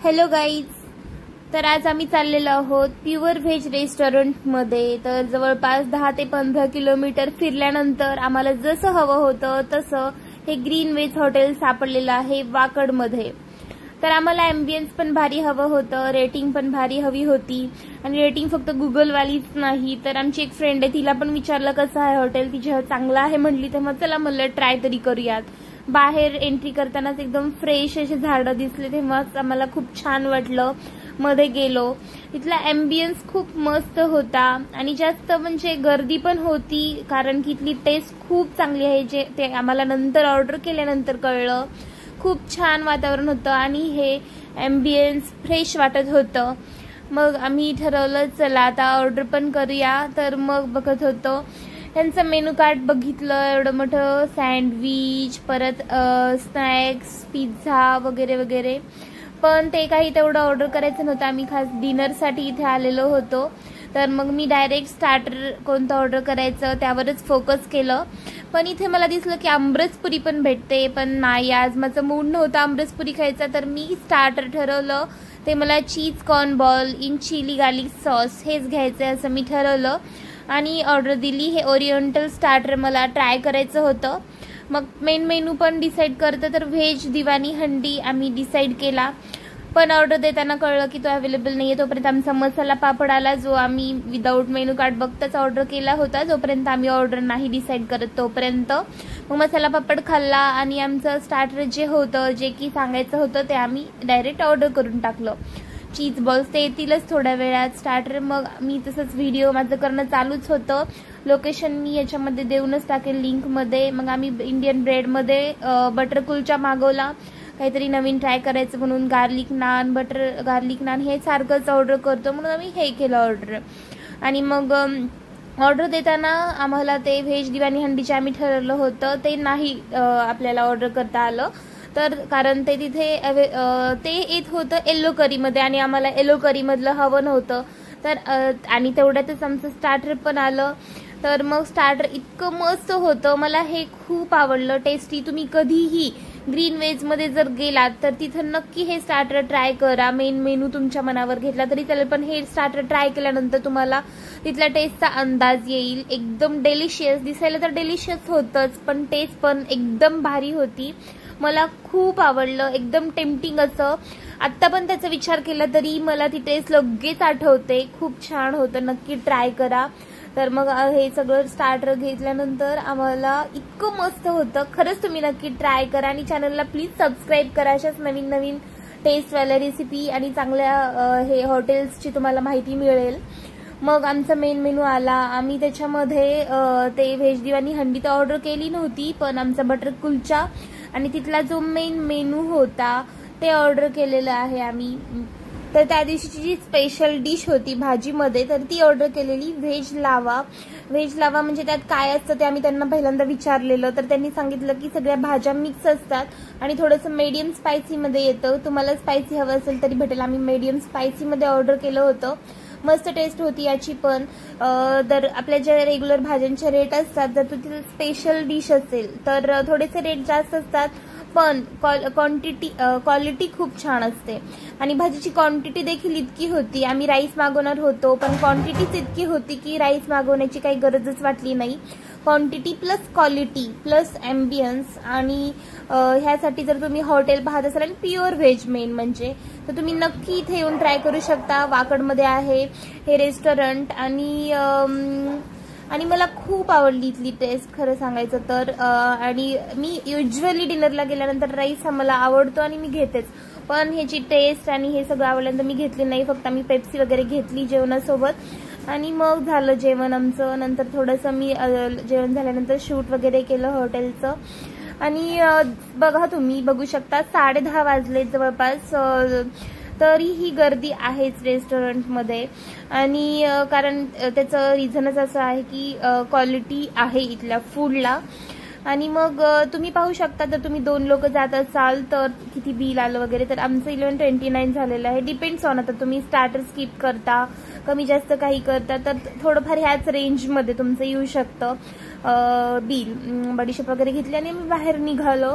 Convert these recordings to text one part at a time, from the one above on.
Hello guys, तर आज आम्ही चाललेलो आहोत प्युअर व्हेज रेस्टॉरंटमध्ये। तर जवळपास 10 ते 15 किलोमीटर फिरल्यानंतर आम्हाला जसं हवं होतं तसं हे ग्रीन व्हेज हॉटेल सापडलेलं आहे वाकडमध्ये। तर आम्हाला ॲम्बियन्स पण भारी हवं होतं, रेटिंग पण भारी हवी होती आणि रेटिंग फक्त गुगलवालीच नाही तर आमची एक फ्रेंड आहे तिला पण विचारलं कसं आहे हॉटेल, तिच्या चांगलं आहे म्हटली तेव्हा चला म्हणलं ट्राय तरी करूयात। बाहेर एंट्री करतानाच एकदम फ्रेश असे झाडं दिसले तेव्हाच आम्हाला खूप छान वाटलं। मध्ये गेलो, इथला ॲम्बियन्स खूप मस्त होता आणि जास्त म्हणजे गर्दी पण होती कारण की इथली टेस्ट खूप चांगली आहे, जे ते आम्हाला नंतर ऑर्डर केल्यानंतर कळलं। खूप छान वातावरण होतं आणि हे ॲम्बियन्स फ्रेश वाटत होतं। मग आम्ही ठरवलं चला आता ऑर्डर पण करूया। तर मग बघत होतो त्यांचं मेनू कार्ड बघितलं, एवढं मोठं सँडविच, परत स्नॅक्स, पिझ्झा वगैरे वगैरे, पण ते काही तेवढं ऑर्डर करायचं नव्हतं। आम्ही खास डिनरसाठी इथे आलेलो होतो। तर मग मी डायरेक्ट स्टार्टर कोणतं ऑर्डर करायचं त्यावरच फोकस केलं। पण इथे मला दिसलं की आमरसपुरी पण भेटते, पण नाही आज माझं मूड नव्हतं आमरसपुरी खायचा, तर मी स्टार्टर ठरवलं ते मला cheese corn ball in chilli garlic sauce हेच घ्यायचं आहे असं मी ठरवलं आणि ऑर्डर दिली। हे ओरिएंटल स्टार्टर मला ट्राय करायचं होतं। मग मेन मेनू पण डिसाईड करतं तर व्हेज दिवानी हंडी आम्ही डिसाईड केला, पण ऑर्डर देताना कळलं की तो अवेलेबल नाही आहे। तोपर्यंत आमचा मसाला पापड आला जो आम्ही विदाऊट मेनू कार्ड बघताच ऑर्डर केला होता, जोपर्यंत आम्ही ऑर्डर नाही डिसाईड करत तोपर्यंत। मग मसाला पापड खाल्ला आणि आमचं स्टार्टर जे होतं, जे की सांगायचं होतं ते आम्ही डायरेक्ट ऑर्डर करून टाकलं। चीज बॉल्स ते येतीलच थोड्या वेळात, स्टार्टर मग मी तसंच व्हिडिओ माझं करणं चालूच होतं। लोकेशन मी याच्यामध्ये देऊनच टाकेल लिंकमध्ये। मग आम्ही इंडियन ब्रेडमध्ये बटर कुलचा मागवला, काहीतरी नवीन ट्राय करायचं म्हणून। Garlic naan, butter garlic naan हे सारखंच ऑर्डर करतो म्हणून आम्ही हे केलं ऑर्डर। आणि मग ऑर्डर देताना आम्हाला ते व्हेज दिवानी हंडीचे आम्ही ठरवलं होतं ते नाही आपल्याला ऑर्डर करता आलं, तर कारण ते तिथे ते येत होतं येलो करीमध्ये आणि आम्हाला येलो करीमधलं हवं नव्हतं। तर आणि तेवढ्यातच आमचं स्टार्टर पण आलं। तर मग स्टार्टर इतकं मस्त होतं, मला हे खूप आवडलं, टेस्टी। तुम्ही कधीही ग्रीन व्हेजमध्ये जर गेलात तर तिथं नक्की हे स्टार्टर ट्राय करा। मेन मेनू तुमच्या मनावर घेतला तरी चालेल, पण हे स्टार्टर ट्राय केल्यानंतर तुम्हाला तिथल्या टेस्टचा अंदाज येईल। एकदम डेलिशियस, दिसायला तर डेलिशियस होतंच पण टेस्ट पण एकदम भारी होती, मला खूप आवडलं। एकदम टेम्पटिंग असं, आत्ता पण त्याचा विचार केला तरी मला ती टेस्ट लगेच आठवते। खूप छान होतं, नक्की ट्राय करा। तर मग हे सगळं स्टार्टर घेतल्यानंतर आम्हाला इतकं मस्त होतं, खरंच तुम्ही नक्की ट्राय करा आणि चॅनलला प्लीज सबस्क्राईब करा। अशाच नवीन नवीन टेस्टवाल्या रेसिपी आणि चांगल्या हे हॉटेल्सची तुम्हाला माहिती मिळेल। मग आमचा मेन मेनू आला, आम्ही त्याच्यामध्ये ते व्हेज दिवानी हंडी तर ऑर्डर केली नव्हती, पण आमचा बटर कुलचा आणि तिथला जो मेन मेनू होता ते ऑर्डर केलेलं आहे आम्ही। तर त्या दिवशीची जी स्पेशल डिश होती भाजीमध्ये तर ती ऑर्डर केलेली व्हेज लावा। व्हेज लावा म्हणजे त्यात काय असतं ते आम्ही त्यांना पहिल्यांदा विचारलेलं, तर त्यांनी सांगितलं की सगळ्या भाज्या मिक्स असतात आणि थोडंसं मीडियम स्पायसीमध्ये येतं, तुम्हाला स्पायसी हवं असेल तरी भेटेल। आम्ही मीडियम स्पायसीमध्ये ऑर्डर केलं होतं, मस्त टेस्ट होती याची पण। तर आपल्या ज्या रेग्युलर भाज्यांचे रेट असतात, जर तिथे स्पेशल डिश असेल तर थोडेसे रेट जास्त असतात, पण क्वालिटी खूप छान असते आणि भाजीची क्वांटिटी देखील इतकी होती। आम्ही राईस मागवणार होतो पण क्वांटिटीच इतकी होती की राईस मागवण्याची काही गरजच वाटली नाही। Quantity plus quality plus ambience, आणि ह्यासाठी जर तुम्ही हॉटेल पाहत असाल आणि प्युअर व्हेज मेन म्हणजे, तर तुम्ही नक्की इथे येऊन ट्राय करू शकता। वाकडमध्ये आहे हे रेस्टॉरंट आणि मला खूप आवडली इथली टेस्ट खरं सांगायचं तर। आणि मी युजली डिनरला गेल्यानंतर राईस हा मला आवडतो आणि मी घेतेच, पण ह्याची टेस्ट आणि हे सगळं आवडल्यानंतर मी घेतली नाही, फक्त मी पेप्सी वगैरे घेतली जेवणासोबत आणि मग झालं जेवण आमचं। नंतर थोडंसं मी जेवण झाल्यानंतर शूट वगैरे केलं हॉटेलचं आणि बघा तुम्ही बघू शकता 10:30 वाजले जवळपास, तरीही गर्दी आहेच रेस्टॉरंटमध्ये आणि कारण त्याचं रिझनच असं आहे की क्वालिटी आहे इथल्या फूडला। आणि मग तुम्ही पाहू शकता जर तुम्ही 2 लोक जात असाल तर किती बिल आलं वगैरे, तर आमचं 1129 झालेलं आहे। डिपेंड्स ऑन आता तुम्ही स्टार्टर स्किप करता, कमी जास्त काही करता तर थोडंफार ह्याच रेंजमध्ये तुमचं येऊ शकतं बिल। बडीशेप वगैरे घेतली आणि आम्ही बाहेर निघालो।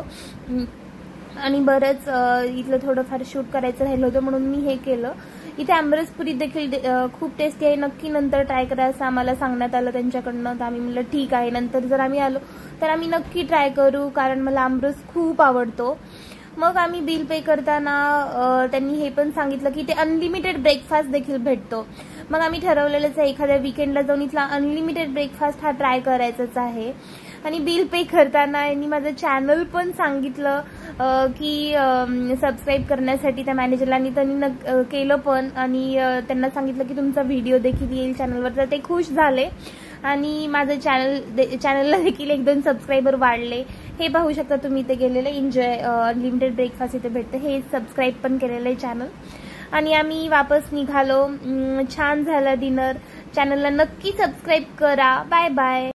आणि बरंच इथलं थोडंफार शूट करायचं राहिलं होतं म्हणून मी हे केलं. इथे आमरस पुरी देखील खूप टेस्टी आहे, नक्की नंतर ट्राय करा असं आम्हाला सांगण्यात आलं त्यांच्याकडनं. तर आम्ही म्हणलं ठीक आहे, नंतर जर आम्ही आलो तर आम्ही नक्की ट्राय करू, कारण मला आमरस खूप आवडतो. मग आम्ही बिल पे करताना त्यांनी हे पण सांगितलं की ते अनलिमिटेड ब्रेकफास्ट देखील भेटतो. मग आम्ही ठरवलेलंच आहे एखाद्या वीकेंडला जाऊन इथला अनलिमिटेड ब्रेकफास्ट हा ट्राय करायचाच आहे. आणि बिल पे करताना यांनी माझं चॅनल पण सांगितलं की सबस्क्राईब करण्यासाठी त्या मॅनेजरला, आणि त्यांनी केलं पण. आणि त्यांना सांगितलं की तुमचा व्हिडिओ देखील येईल चॅनलवर, तर ते खुश झाले. आणि माझं चॅनलला देखील 1-2 सबस्क्रायबर वाढले. हे पाहू शकता तुम्ही, इथे गेलेलं एन्जॉय अनलिमिटेड ब्रेकफास्ट इथे भेटतं. हे सबस्क्राईब पण केलेलं आहे चॅनल. आणि आम्ही वापस निघालो. छान झालं डिनर. चॅनलला नक्की सबस्क्राईब करा. Bye bye.